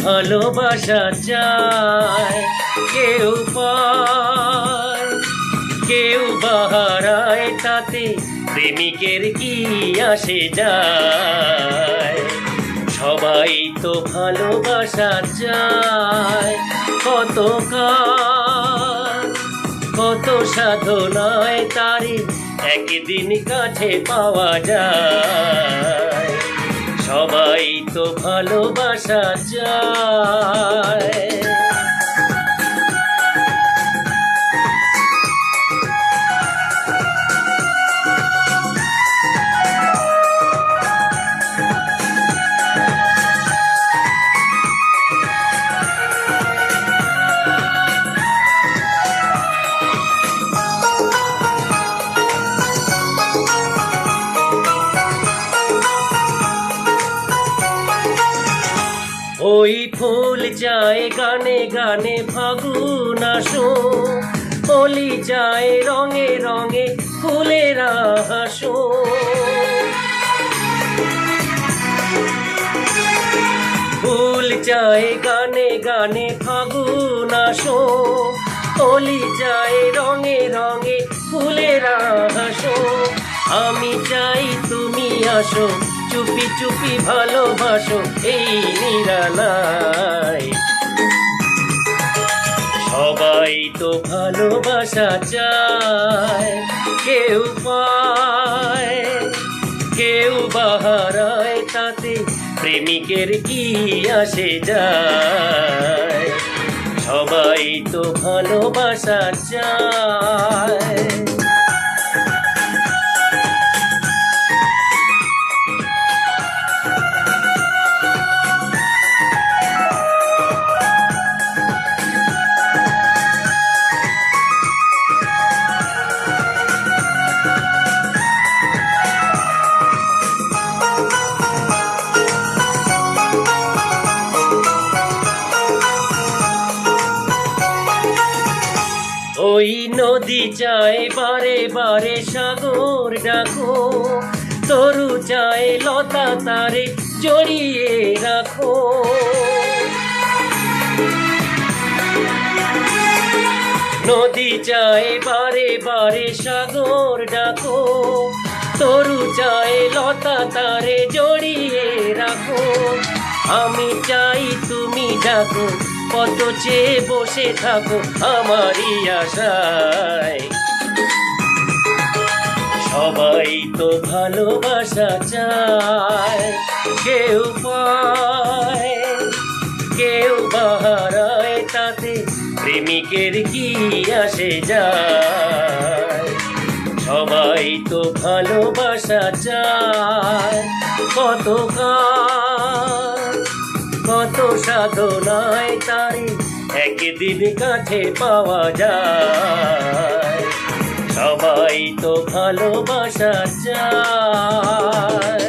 ভালোবাসা চায়, কেউ পায় কেউ বাহারায়, তাতে প্রেমিকের কি আসে যায়। সবাই তো ভালোবাসা চায়, কত কত সাধনায় তারে একদিন কাছে পাওয়া যায়। সবাই তো ভালোবাসা চায়। ওই ফুল যায় গানে গানে ফাগুন আসো, হোলি যায় রঙে রঙে ফুলেরা হাসো। ফুল যায় গানে গানে ফাগুন আসো, হোলি যায় রঙে রঙে ফুলেরা হাসো। আমি চাই তুমি আসো, চুপি চুপি ভালোবাসো এই নিরালায়। সবাই তো ভালোবাসা চায়, কেউ পায় কেউ বাহারায়, তাতে প্রেমিকের কি আসে যায়। সবাই তো ভালোবাসা চায়। ওই নদী চায় বারে বারে সাগর ডাকো, তরু চায় লতা তারে জড়িয়ে রাখো। নদী চায় বারে বারে সাগর ডাকো, তরু চায় লতা তারে জড়িয়ে রাখো। আমি চাই তুমি ডাকো, কত চেয়ে বসে থাকো আমারই আশায়। সবাই তো ভালোবাসা চায়, কেউ পায় কেউ বাহারায়, তাতে প্রেমিকের কি আসে যায়। সবাই তো ভালোবাসা চায়, কত সাধনায় তারে একদিন কাছে পাওয়া যায়। সবাই তো ভালোবাসা চায়।